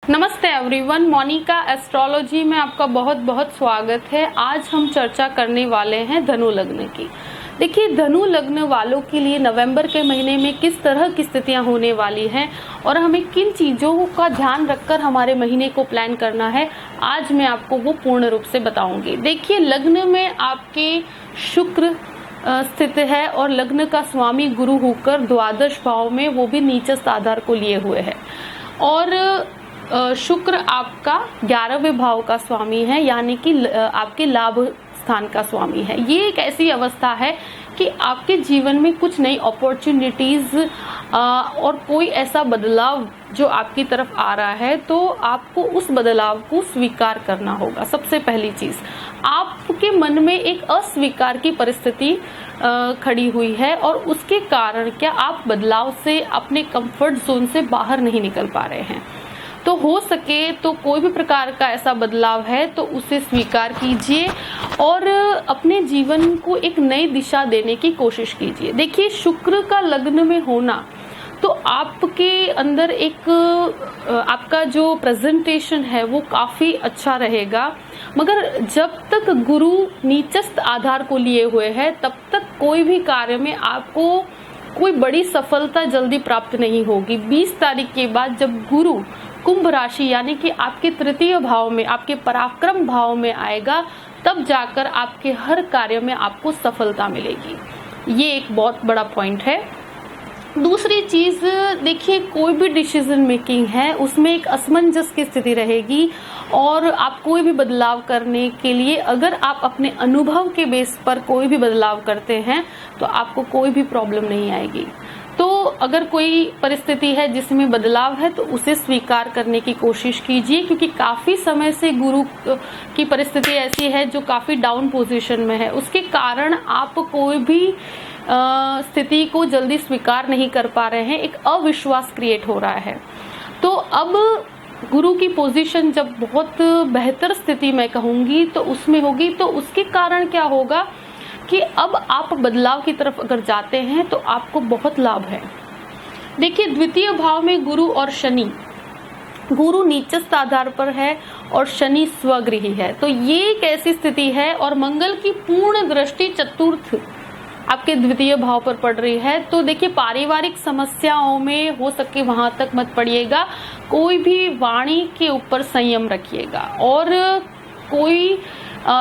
नमस्ते everyone, Monika astrology में आपका बहुत बहुत स्वागत है। आज हम चर्चा करने वाले हैं धनु लग्न की। देखिए, धनु लग्न वालों के लिए नवंबर के महीने में किस तरह की स्थितियां होने वाली हैं और हमें किन चीजों का ध्यान रखकर हमारे महीने को प्लान करना है, आज मैं आपको वो पूर्ण रूप से बताऊंगी। देखिए, लग्न में आपके शुक्र स्थित है और लग्न का स्वामी गुरु होकर द्वादश भाव में, वो भी नीचस्थ आधार को लिए हुए है। और शुक्र आपका 11वें भाव का स्वामी है, यानी कि आपके लाभ स्थान का स्वामी है। ये एक ऐसी अवस्था है कि आपके जीवन में कुछ नई अपॉर्चुनिटीज और कोई ऐसा बदलाव जो आपकी तरफ आ रहा है, तो आपको उस बदलाव को स्वीकार करना होगा। सबसे पहली चीज, आपके मन में एक अस्वीकार की परिस्थिति खड़ी हुई है और उसके कारण क्या आप बदलाव से, अपने कंफर्ट जोन से बाहर नहीं निकल पा रहे हैं। तो हो सके तो कोई भी प्रकार का ऐसा बदलाव है तो उसे स्वीकार कीजिए और अपने जीवन को एक नई दिशा देने की कोशिश कीजिए। देखिए, शुक्र का लग्न में होना तो आपके अंदर एक आपका जो प्रेजेंटेशन है वो काफी अच्छा रहेगा, मगर जब तक गुरु नीचस्थ आधार को लिए हुए है तब तक कोई भी कार्य में आपको कोई बड़ी सफलता जल्दी प्राप्त नहीं होगी। 20 तारीख के बाद जब गुरु कुंभ राशि यानी कि आपके तृतीय भाव में, आपके पराक्रम भाव में आएगा, तब जाकर आपके हर कार्य में आपको सफलता मिलेगी। ये एक बहुत बड़ा पॉइंट है। दूसरी चीज, देखिए, कोई भी डिसीजन मेकिंग है उसमें एक असमंजस की स्थिति रहेगी और आप कोई भी बदलाव करने के लिए, अगर आप अपने अनुभव के बेस पर कोई भी बदलाव करते हैं तो आपको कोई भी प्रॉब्लम नहीं आएगी। तो अगर कोई परिस्थिति है जिसमें बदलाव है तो उसे स्वीकार करने की कोशिश कीजिए, क्योंकि काफी समय से गुरु की परिस्थिति ऐसी है जो काफी डाउन पोजीशन में है। उसके कारण आप कोई भी स्थिति को जल्दी स्वीकार नहीं कर पा रहे हैं, एक अविश्वास क्रिएट हो रहा है। तो अब गुरु की पोजीशन जब बहुत बेहतर स्थिति में कहूंगी तो उसमें होगी, तो उसके कारण क्या होगा कि अब आप बदलाव की तरफ अगर जाते हैं तो आपको बहुत लाभ है। देखिए, द्वितीय भाव में गुरु और शनि, गुरु नीचस्थ आधार पर है और शनि स्वगृही है, तो ये एक ऐसी स्थिति है। और मंगल की पूर्ण दृष्टि चतुर्थ आपके द्वितीय भाव पर पड़ रही है। तो देखिए, पारिवारिक समस्याओं में हो सके वहां तक मत पड़िएगा, कोई भी वाणी के ऊपर संयम रखिएगा। और कोई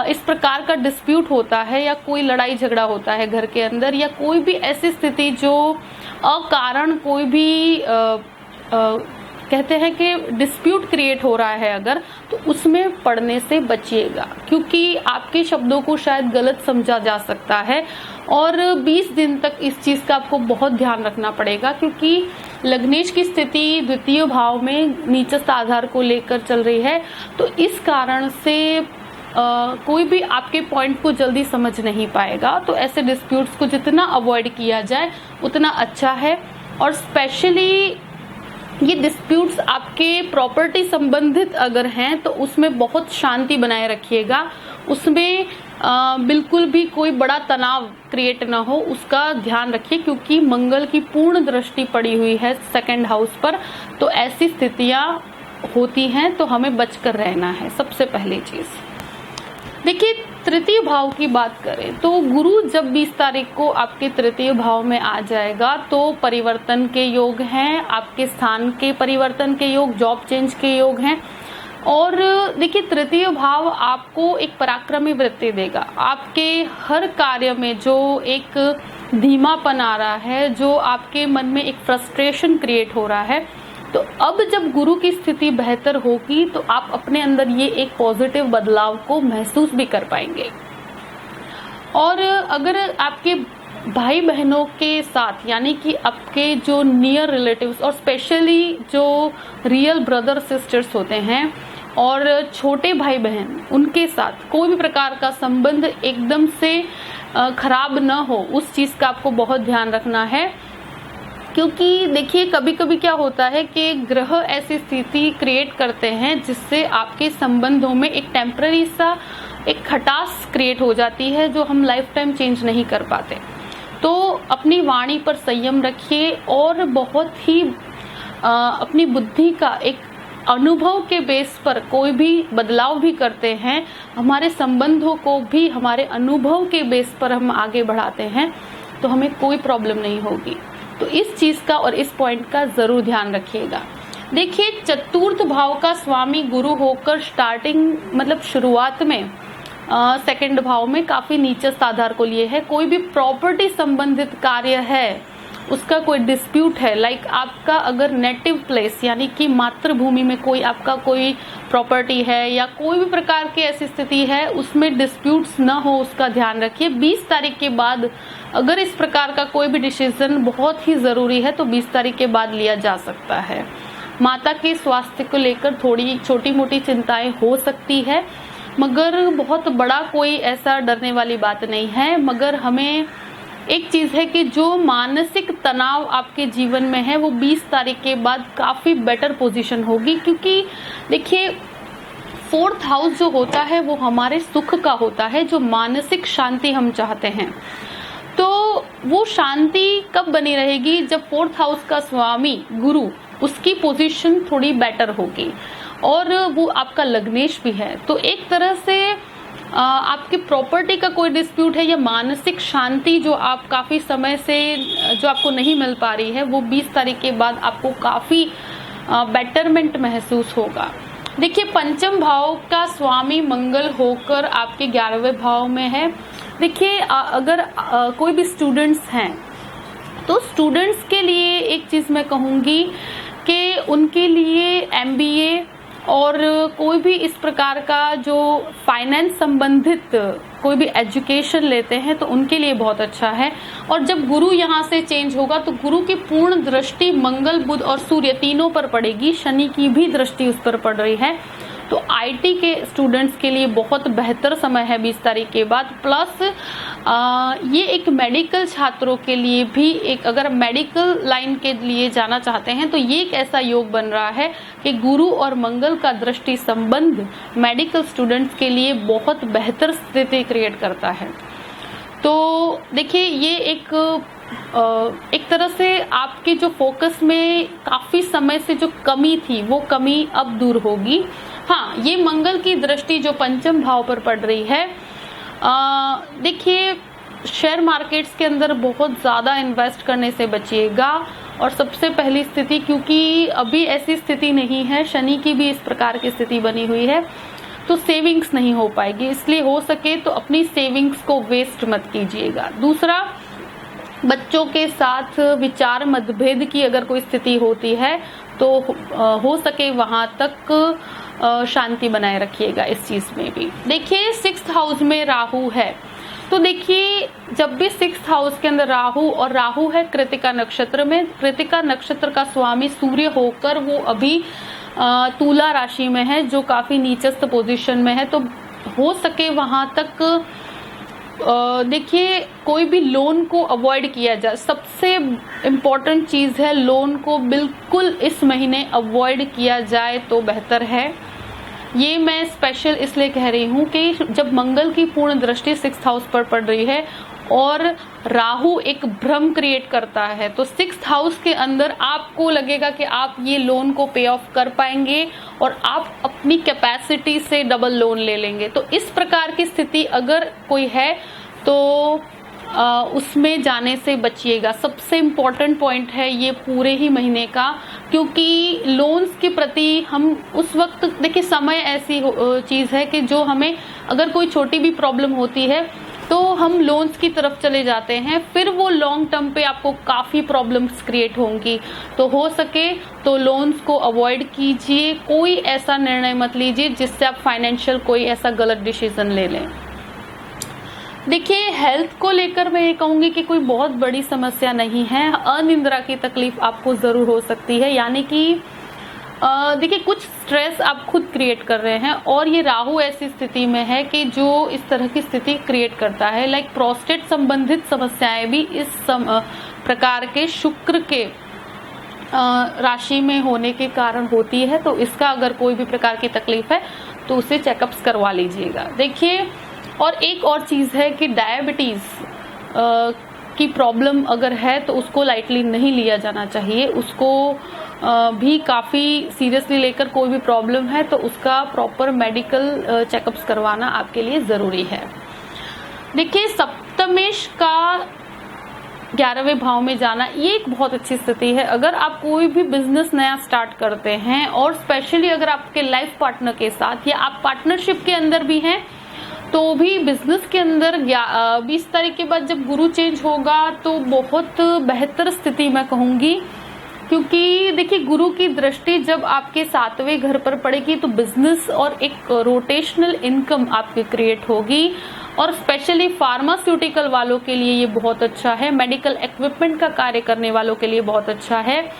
इस प्रकार का डिस्प्यूट होता है या कोई लड़ाई झगड़ा होता है घर के अंदर, या कोई भी ऐसी स्थिति जो अकारण कोई भी कहते हैं कि डिस्प्यूट क्रिएट हो रहा है अगर, तो उसमें पड़ने से बचिएगा, क्योंकि आपके शब्दों को शायद गलत समझा जा सकता है। और 20 दिन तक इस चीज का आपको बहुत ध्यान रखना पड़ेगा, क्योंकि लग्नेश की स्थिति द्वितीय भाव में नीचस्थ आधार को लेकर चल रही है। तो इस कारण से कोई भी आपके पॉइंट को जल्दी समझ नहीं पाएगा। तो ऐसे डिस्प्यूट्स को जितना अवॉइड किया जाए उतना अच्छा है। और स्पेशली ये डिस्प्यूट्स आपके प्रॉपर्टी संबंधित अगर हैं तो उसमें बहुत शांति बनाए रखिएगा, उसमें बिल्कुल भी कोई बड़ा तनाव क्रिएट ना हो, उसका ध्यान रखिए, क्योंकि मंगल की पूर्ण दृष्टि पड़ी हुई है सेकंड हाउस पर। तो ऐसी स्थितियां होती हैं तो हमें बचकर रहना है, सबसे पहली चीज। देखिए, तृतीय भाव की बात करें तो गुरु जब 20 तारीख को आपके तृतीय भाव में आ जाएगा तो परिवर्तन के योग हैं, आपके स्थान के परिवर्तन के योग, जॉब चेंज के योग हैं। और देखिए, तृतीय भाव आपको एक पराक्रमी वृत्ति देगा। आपके हर कार्य में जो एक धीमापन आ रहा है, जो आपके मन में एक फ्रस्ट्रेशन क्रिएट हो रहा है, तो अब जब गुरु की स्थिति बेहतर होगी तो आप अपने अंदर ये एक पॉजिटिव बदलाव को महसूस भी कर पाएंगे। और अगर आपके भाई बहनों के साथ, यानी कि आपके जो नियर रिलेटिव्स और स्पेशली जो रियल ब्रदर सिस्टर्स होते हैं और छोटे भाई बहन, उनके साथ कोई भी प्रकार का संबंध एकदम से खराब न हो, उस चीज का आपको बहुत ध्यान रखना है। क्योंकि देखिए, कभी कभी क्या होता है कि ग्रह ऐसी स्थिति क्रिएट करते हैं जिससे आपके संबंधों में एक टेम्पररी सा एक खटास क्रिएट हो जाती है, जो हम लाइफ टाइम चेंज नहीं कर पाते। तो अपनी वाणी पर संयम रखिए और बहुत ही अपनी बुद्धि का एक अनुभव के बेस पर कोई भी बदलाव भी करते हैं, हमारे संबंधों को भी हमारे अनुभव के बेस पर हम आगे बढ़ाते हैं, तो हमें कोई प्रॉब्लम नहीं होगी। तो इस चीज का और इस पॉइंट का जरूर ध्यान रखिएगा। देखिए, चतुर्थ भाव का स्वामी गुरु होकर स्टार्टिंग मतलब शुरुआत में सेकंड भाव में काफी नीचस्थ आधार को लिए है। कोई भी प्रॉपर्टी संबंधित कार्य है, उसका कोई डिस्प्यूट है, लाइक आपका अगर नेटिव प्लेस यानी कि मातृभूमि में कोई आपका कोई प्रॉपर्टी है या कोई भी प्रकार की ऐसी स्थिति है, उसमें डिस्प्यूट्स न हो, उसका ध्यान रखिए। 20 तारीख के बाद अगर इस प्रकार का कोई भी डिसीजन बहुत ही जरूरी है तो 20 तारीख के बाद लिया जा सकता है। माता के स्वास्थ्य को लेकर थोड़ी छोटी मोटी चिंताएं हो सकती है, मगर बहुत बड़ा कोई ऐसा डरने वाली बात नहीं है। मगर हमें एक चीज है कि जो मानसिक तनाव आपके जीवन में है वो 20 तारीख के बाद काफी बेटर पोजीशन होगी, क्योंकि देखिए 4th हाउस जो होता है वो हमारे सुख का होता है, जो मानसिक शांति हम चाहते हैं। तो वो शांति कब बनी रहेगी? जब 4th हाउस का स्वामी गुरु, उसकी पोजीशन थोड़ी बेटर होगी और वो आपका लग्नेश भी है। तो एक तरह से आपकी प्रॉपर्टी का कोई डिस्प्यूट है या मानसिक शांति जो आप काफी समय से जो आपको नहीं मिल पा रही है, वो 20 तारीख के बाद आपको काफी बेटरमेंट महसूस होगा। देखिए, पंचम भाव का स्वामी मंगल होकर आपके 11वें भाव में है। देखिए, अगर कोई भी स्टूडेंट्स हैं तो स्टूडेंट्स के लिए एक चीज मैं कहूंगी कि उनके लिए MBA और कोई भी इस प्रकार का जो फाइनेंस संबंधित कोई भी एजुकेशन लेते हैं तो उनके लिए बहुत अच्छा है। और जब गुरु यहाँ से चेंज होगा तो गुरु की पूर्ण दृष्टि मंगल, बुध और सूर्य तीनों पर पड़ेगी। शनि की भी दृष्टि उस पर पड़ रही है। तो IT के स्टूडेंट्स के लिए बहुत बेहतर समय है 20 तारीख के बाद। प्लस ये एक मेडिकल छात्रों के लिए भी, एक अगर मेडिकल लाइन के लिए जाना चाहते हैं तो ये एक ऐसा योग बन रहा है कि गुरु और मंगल का दृष्टि संबंध मेडिकल स्टूडेंट्स के लिए बहुत बेहतर स्थिति क्रिएट करता है। तो देखिए, ये एक तरह से आपके जो फोकस में काफी समय से जो कमी थी वो कमी अब दूर होगी। हाँ, ये मंगल की दृष्टि जो पंचम भाव पर पड़ रही है, देखिए शेयर मार्केट्स के अंदर बहुत ज्यादा इन्वेस्ट करने से बचिएगा। और सबसे पहली स्थिति, क्योंकि अभी ऐसी स्थिति नहीं है, शनि की भी इस प्रकार की स्थिति बनी हुई है, तो सेविंग्स नहीं हो पाएगी। इसलिए हो सके तो अपनी सेविंग्स को वेस्ट मत कीजिएगा। दूसरा, बच्चों के साथ विचार मतभेद की अगर कोई स्थिति होती है तो हो सके वहां तक शांति बनाए रखिएगा इस चीज में भी। देखिए, 6th हाउस में राहु है, तो देखिए जब भी 6th हाउस के अंदर राहु, और राहु है कृतिका नक्षत्र में, कृतिका नक्षत्र का स्वामी सूर्य होकर वो अभी तुला राशि में है, जो काफी नीचस्थ पोजीशन में है। तो हो सके वहां तक देखिए कोई भी लोन को अवॉइड किया जाए। सबसे इम्पोर्टेंट चीज है, लोन को बिल्कुल इस महीने अवॉइड किया जाए तो बेहतर है। ये मैं स्पेशल इसलिए कह रही हूँ कि जब मंगल की पूर्ण दृष्टि 6th हाउस पर पड़ रही है और राहु एक भ्रम क्रिएट करता है, तो 6th हाउस के अंदर आपको लगेगा कि आप ये लोन को पे ऑफ कर पाएंगे और आप अपनी कैपेसिटी से डबल लोन ले लेंगे। तो इस प्रकार की स्थिति अगर कोई है तो उसमें जाने से बचिएगा। सबसे इम्पोर्टेंट पॉइंट है ये पूरे ही महीने का, क्योंकि लोन्स के प्रति हम उस वक्त, देखिए समय ऐसी चीज है कि जो हमें अगर कोई छोटी भी प्रॉब्लम होती है तो हम लोन्स की तरफ चले जाते हैं, फिर वो लॉन्ग टर्म पे आपको काफी प्रॉब्लम्स क्रिएट होंगी। तो हो सके तो लोन्स को अवॉइड कीजिए, कोई ऐसा निर्णय मत लीजिए जिससे आप फाइनेंशियल कोई ऐसा गलत डिसीजन ले लें। देखिए, हेल्थ को लेकर मैं ये कहूंगी कि कोई बहुत बड़ी समस्या नहीं है। अनिद्रा की तकलीफ आपको जरूर हो सकती है, यानी कि देखिए कुछ स्ट्रेस आप खुद क्रिएट कर रहे हैं, और ये राहु ऐसी स्थिति में है कि जो इस तरह की स्थिति क्रिएट करता है। लाइक प्रोस्टेट संबंधित समस्याएं भी इस प्रकार के शुक्र के राशि में होने के कारण होती है। तो इसका अगर कोई भी प्रकार की तकलीफ है तो उसे चेकअप्स करवा लीजिएगा। देखिए, और एक और चीज है कि डायबिटीज की प्रॉब्लम अगर है तो उसको लाइटली नहीं लिया जाना चाहिए, उसको भी काफ़ी सीरियसली लेकर कोई भी प्रॉब्लम है तो उसका प्रॉपर मेडिकल चेकअप्स करवाना आपके लिए ज़रूरी है। देखिए, सप्तमेश का 11वें भाव में जाना ये एक बहुत अच्छी स्थिति है। अगर आप कोई भी बिजनेस नया स्टार्ट करते हैं और स्पेशली अगर आपके लाइफ पार्टनर के साथ या आप पार्टनरशिप के अंदर भी हैं तो भी बिजनेस के अंदर 20 तारीख के बाद जब गुरु चेंज होगा तो बहुत बेहतर स्थिति मैं कहूंगी, क्योंकि देखिए गुरु की दृष्टि जब आपके 7वें घर पर पड़ेगी तो बिजनेस और एक रोटेशनल इनकम आपकी क्रिएट होगी और स्पेशली फार्मास्यूटिकल वालों के लिए ये बहुत अच्छा है, मेडिकल इक्विपमेंट का कार्य करने वालों के लिए बहुत अच्छा है,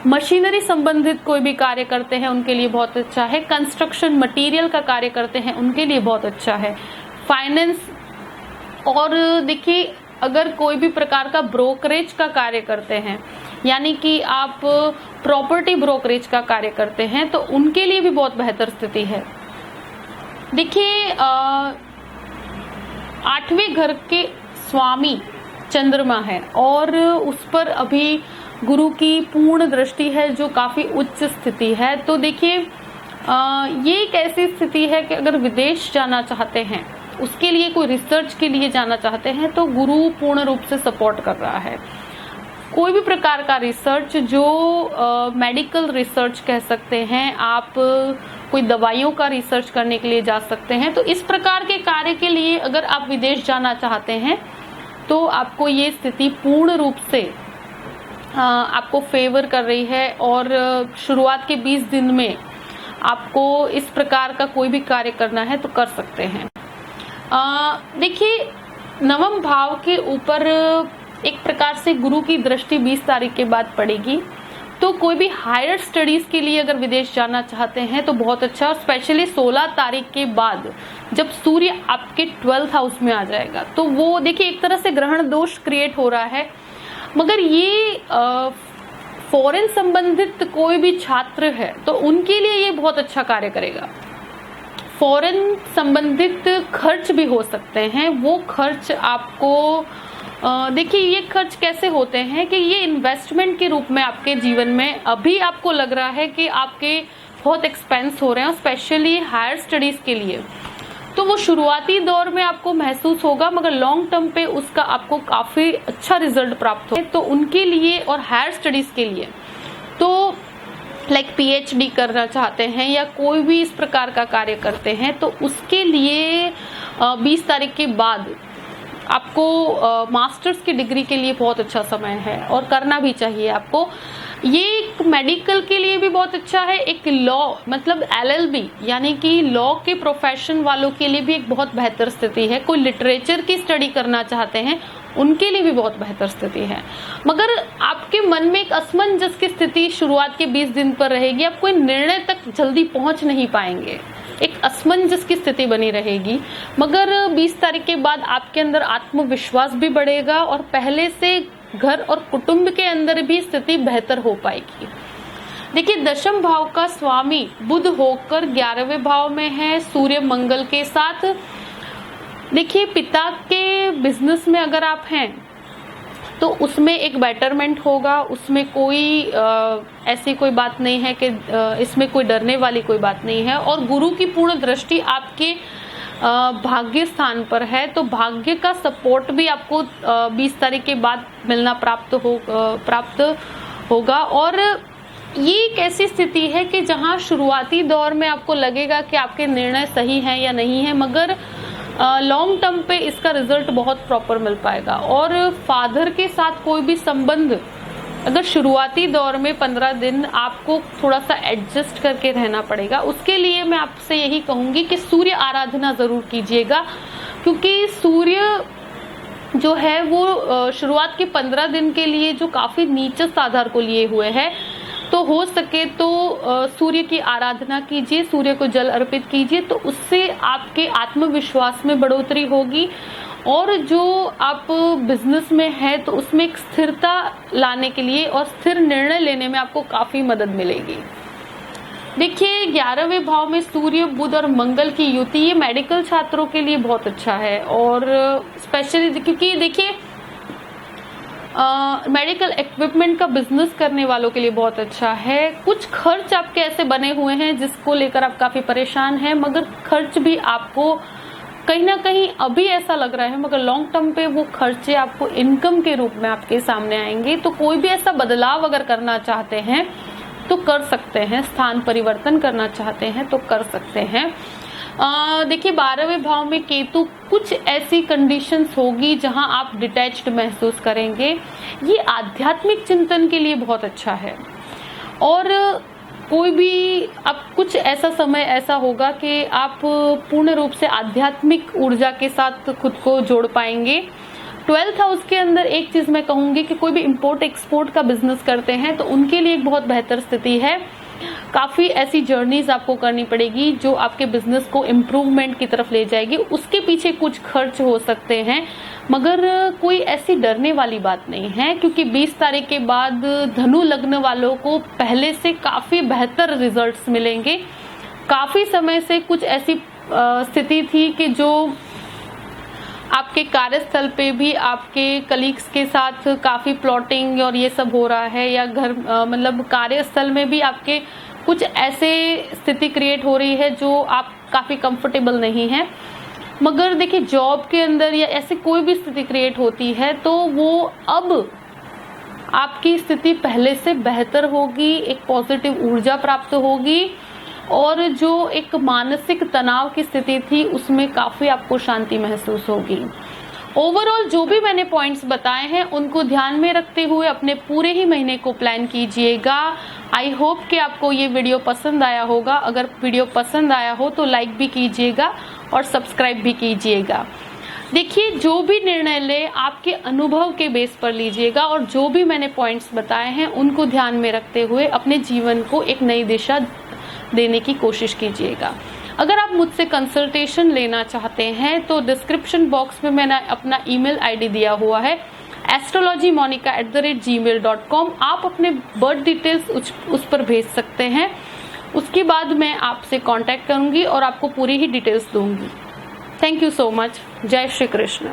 मशीनरी संबंधित कोई भी कार्य करते हैं उनके लिए बहुत अच्छा है, कंस्ट्रक्शन मटेरियल का कार्य करते हैं उनके लिए बहुत अच्छा है, फाइनेंस और देखिए अगर कोई भी प्रकार का ब्रोकरेज का कार्य करते हैं यानी कि आप प्रॉपर्टी ब्रोकरेज का कार्य करते हैं तो उनके लिए भी बहुत बेहतर स्थिति है। देखिए 8वें घर के स्वामी चंद्रमा है और उस पर अभी गुरु की पूर्ण दृष्टि है जो काफी उच्च स्थिति है। तो देखिए ये एक ऐसी स्थिति है कि अगर विदेश जाना चाहते हैं, उसके लिए कोई रिसर्च के लिए जाना चाहते हैं तो गुरु पूर्ण रूप से सपोर्ट कर रहा है। कोई भी प्रकार का रिसर्च जो मेडिकल रिसर्च कह सकते हैं, आप कोई दवाइयों का रिसर्च करने के लिए जा सकते हैं। तो इस प्रकार के कार्य के लिए अगर आप विदेश जाना चाहते हैं तो आपको ये स्थिति पूर्ण रूप से आपको फेवर कर रही है और शुरुआत के 20 दिन में आपको इस प्रकार का कोई भी कार्य करना है तो कर सकते हैं। देखिए 9वें भाव के ऊपर एक प्रकार से गुरु की दृष्टि 20 तारीख के बाद पड़ेगी, तो कोई भी हायर स्टडीज के लिए अगर विदेश जाना चाहते हैं तो बहुत अच्छा। और स्पेशली 16 तारीख के बाद जब सूर्य आपके 12th हाउस में आ जाएगा तो वो देखिए एक तरह से ग्रहण दोष क्रिएट हो रहा है, मगर ये फॉरेन संबंधित कोई भी छात्र है तो उनके लिए ये बहुत अच्छा कार्य करेगा। फॉरेन संबंधित खर्च भी हो सकते हैं, वो खर्च आपको देखिए ये खर्च कैसे होते हैं कि ये इन्वेस्टमेंट के रूप में आपके जीवन में अभी आपको लग रहा है कि आपके बहुत एक्सपेंस हो रहे हैं, स्पेशली हायर स्टडीज के लिए, तो वो शुरुआती दौर में आपको महसूस होगा, मगर लॉन्ग टर्म पे उसका आपको काफी अच्छा रिजल्ट प्राप्त हो। तो उनके लिए और हायर स्टडीज के लिए तो लाइक पीएचडी करना चाहते हैं या कोई भी इस प्रकार का कार्य करते हैं तो उसके लिए 20 तारीख के बाद आपको मास्टर्स की डिग्री के लिए बहुत अच्छा समय है और करना भी चाहिए आपको। ये एक मेडिकल के लिए भी बहुत अच्छा है, एक लॉ मतलब LLB यानी कि लॉ के प्रोफेशन वालों के लिए भी एक बहुत बेहतर स्थिति है। कोई लिटरेचर की स्टडी करना चाहते हैं उनके लिए भी बहुत बेहतर स्थिति है, मगर आपके मन में एक असमंजस की स्थिति शुरुआत के 20 दिन पर रहेगी, आप कोई निर्णय तक जल्दी पहुंच नहीं पाएंगे, एक असमंजस की स्थिति बनी रहेगी। मगर 20 तारीख के बाद आपके अंदर आत्मविश्वास भी बढ़ेगा और पहले से घर और कुटुंब के अंदर भी स्थिति बेहतर हो पाएगी। देखिए 10वें भाव का स्वामी बुध होकर 11वें भाव में है सूर्य मंगल के साथ। देखिए पिता के बिजनेस में अगर आप हैं तो उसमें एक बेटरमेंट होगा, उसमें कोई ऐसी कोई बात नहीं है कि इसमें कोई डरने वाली कोई बात नहीं है। और गुरु की पूर्ण दृष्टि आपके भाग्य स्थान पर है, तो भाग्य का सपोर्ट भी आपको 20 तारीख के बाद मिलना प्राप्त होगा। और ये एक ऐसी स्थिति है कि जहां शुरुआती दौर में आपको लगेगा कि आपके निर्णय सही हैं या नहीं है, मगर लॉन्ग टर्म पे इसका रिजल्ट बहुत प्रॉपर मिल पाएगा। और फादर के साथ कोई भी संबंध अगर शुरुआती दौर में 15 दिन आपको थोड़ा सा एडजस्ट करके रहना पड़ेगा, उसके लिए मैं आपसे यही कहूंगी कि सूर्य आराधना जरूर कीजिएगा, क्योंकि सूर्य जो है वो शुरुआत के 15 दिन के लिए जो काफी नीचस्थ आधार को लिए हुए है, तो हो सके तो सूर्य की आराधना कीजिए, सूर्य को जल अर्पित कीजिए, तो उससे आपके आत्मविश्वास में बढ़ोतरी होगी और जो आप बिजनेस में है तो उसमें एक स्थिरता लाने के लिए और स्थिर निर्णय लेने में आपको काफी मदद मिलेगी। देखिए 11वें भाव में सूर्य बुध और मंगल की युति, ये मेडिकल छात्रों के लिए बहुत अच्छा है। और स्पेशली क्योंकि देखिए मेडिकल इक्विपमेंट का बिजनेस करने वालों के लिए बहुत अच्छा है। कुछ खर्च आपके ऐसे बने हुए हैं जिसको लेकर आप काफी परेशान हैं, मगर खर्च भी आपको कहीं ना कहीं अभी ऐसा लग रहा है, मगर लॉन्ग टर्म पे वो खर्चे आपको इनकम के रूप में आपके सामने आएंगे। तो कोई भी ऐसा बदलाव अगर करना चाहते हैं तो कर सकते हैं, स्थान परिवर्तन करना चाहते हैं तो कर सकते हैं। देखिए 12वें भाव में केतु, कुछ ऐसी कंडीशंस होगी जहां आप डिटैच्ड महसूस करेंगे। ये आध्यात्मिक चिंतन के लिए बहुत अच्छा है। और कोई भी अब कुछ ऐसा समय ऐसा होगा कि आप पूर्ण रूप से आध्यात्मिक ऊर्जा के साथ खुद को जोड़ पाएंगे। 12th हाउस के अंदर एक चीज मैं कहूंगी कि कोई भी इंपोर्ट एक्सपोर्ट का बिजनेस करते हैं तो उनके लिए एक बहुत बेहतर स्थिति है। काफी ऐसी जर्नीज आपको करनी पड़ेगी जो आपके बिजनेस को इम्प्रूवमेंट की तरफ ले जाएगी। उसके पीछे कुछ खर्च हो सकते हैं, मगर कोई ऐसी डरने वाली बात नहीं है, क्योंकि 20 तारीख के बाद धनु लग्न वालों को पहले से काफी बेहतर रिजल्ट्स मिलेंगे। काफी समय से कुछ ऐसी स्थिति थी कि जो आपके कार्यस्थल पे भी आपके कलीग्स के साथ काफी प्लॉटिंग और ये सब हो रहा है, या घर मतलब कार्यस्थल में भी आपके कुछ ऐसे स्थिति क्रिएट हो रही है जो आप काफी कंफर्टेबल नहीं है। मगर देखिए जॉब के अंदर या ऐसी कोई भी स्थिति क्रिएट होती है तो वो अब आपकी स्थिति पहले से बेहतर होगी, एक पॉजिटिव ऊर्जा प्राप्त होगी, और जो एक मानसिक तनाव की स्थिति थी उसमें काफी आपको शांति महसूस होगी। ओवरऑल जो भी मैंने पॉइंट्स बताए हैं उनको ध्यान में रखते हुए अपने पूरे ही महीने को प्लान कीजिएगा। आई होप कि आपको ये वीडियो पसंद आया होगा। अगर वीडियो पसंद आया हो तो लाइक भी कीजिएगा और सब्सक्राइब भी कीजिएगा। देखिए जो भी निर्णय ले आपके अनुभव के बेस पर लीजिएगा, और जो भी मैंने पॉइंट्स बताए हैं उनको ध्यान में रखते हुए अपने जीवन को एक नई दिशा देने की कोशिश कीजिएगा। अगर आप मुझसे कंसल्टेशन लेना चाहते हैं तो डिस्क्रिप्शन बॉक्स में मैंने अपना ईमेल आईडी दिया हुआ है astrologymonica@gmail.com। आप अपने बर्थ डिटेल्स उस पर भेज सकते हैं। उसके बाद मैं आपसे कांटेक्ट करूंगी और आपको पूरी ही डिटेल्स दूंगी। Thank you so much. जय श्री कृष्ण।